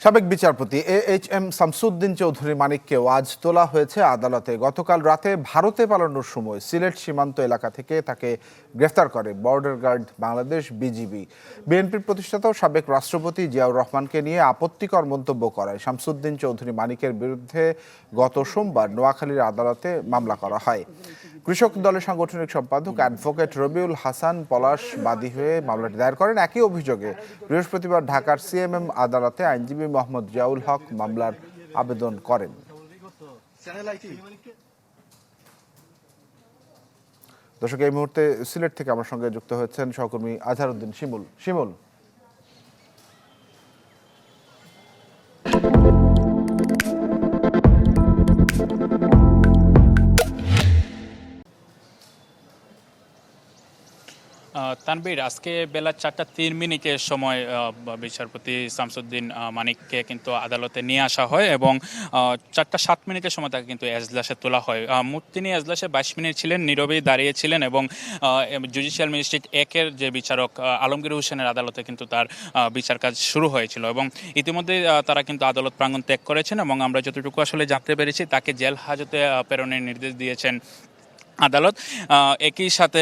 সাবেক বিচারপতি এইচ.এম. শামসুদ্দিন চৌধুরী মানিককেও আজ তোলা হয়েছে আদালতে। গতকাল রাতে ভারতে পালানোর সময় সিলেট সীমান্ত এলাকা থেকে তাকে গ্রেফতার করে বর্ডার গার্ড বাংলাদেশ বিজিবি। বিএনপির প্রতিষ্ঠাতা ও সাবেক রাষ্ট্রপতি জিয়াউর রহমানকে নিয়ে আপত্তিকর মন্তব্য করায় শামসুদ্দিন চৌধুরী মানিকের বিরুদ্ধে গত সোমবার নোয়াখালীর আদালতে মামলা করা হয়। কৃষক দলের সাংগঠনিক সম্পাদক অ্যাডভোকেট রবিউল হাসান পলাশ বাদী হয়ে মামলাটি দায়ের করেন। একই অভিযোগে বৃহস্পতিবার ঢাকার সিএমএম আদালতে আইনজীবী মোহাম্মদ জিয়াউল হক মামলার আবেদন করেন। দর্শক, এই মুহূর্তে সিলেট থেকে আমার সঙ্গে যুক্ত হয়েছেন সহকর্মী আজহারউদ্দিন শিমুল। তানবীর, আজকে বেলা 4:03 সময় বিচারপতি শামসুদ্দিন মানিককে কিন্তু আদালতে নিয়ে আসা হয় এবং 4:07 সময় তাকে কিন্তু এজলাসে তোলা হয়। তিনি এজলাসে 22 মিনিট ছিলেন, নীরবেই দাঁড়িয়েছিলেন এবং জুডিশিয়াল ম্যাজিস্ট্রেট 1-এর যে বিচারক আলমগীর হোসেনের আদালতে কিন্তু তার বিচার কাজ শুরু হয়েছিল এবং ইতিমধ্যে তারা কিন্তু আদালত প্রাঙ্গণ ত্যাগ করেছেন এবং আমরা যতটুকু আসলে জানতে পেরেছি তাকে জেল হাজতে প্রেরণের নির্দেশ দিয়েছেন আদালত। একই সাথে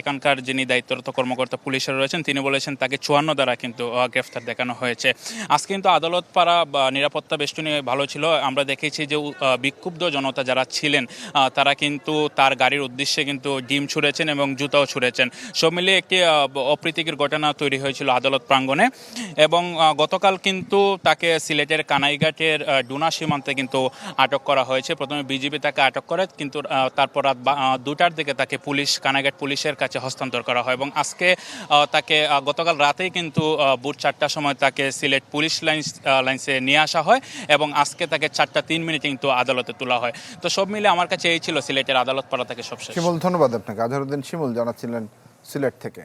এখানকার যিনি দায়িত্বরত কর্মকর্তা পুলিশের রয়েছেন তিনি বলেছেন তাকে 54 দ্বারা কিন্তু গ্রেফতার দেখানো হয়েছে। আজকে কিন্তু আদালত পাড়া নিরাপত্তা বেষ্টনী ভালো ছিল। আমরা দেখেছি যে বিক্ষুব্ধ জনতা যারা ছিলেন তারা কিন্তু তার গাড়ির উদ্দেশ্যে কিন্তু ডিম ছুঁড়েছেন এবং জুতাও ছুঁড়েছেন। সব মিলিয়ে একটি অপ্রীতিকর ঘটনা তৈরি হয়েছিল আদালত প্রাঙ্গণে এবং গতকাল কিন্তু তাকে সিলেটের কানাইঘাটের ডুনা সীমান্তে কিন্তু আটক করা হয়েছে। প্রথমে বিজিবি তাকে আটক করে, কিন্তু তারপর রাত 2টার দিকে তাকে কানাইঘাট পুলিশের কাছে হস্তান্তর করা হয় এবং আজকে তাকে গতকাল রাতেই কিন্তু ভোর 4টার সময় তাকে সিলেট পুলিশ লাইন্সে নিয়ে আসা হয় এবং আজকে তাকে 4:03 কিন্তু আদালতে তোলা হয়। তো সব মিলে আমার কাছে এই ছিল সিলেটের আদালত পাড়া থেকে সবশেষ। ধন্যবাদ আপনাকে। আজহারউদ্দিন জানাচ্ছিলেন সিলেট থেকে।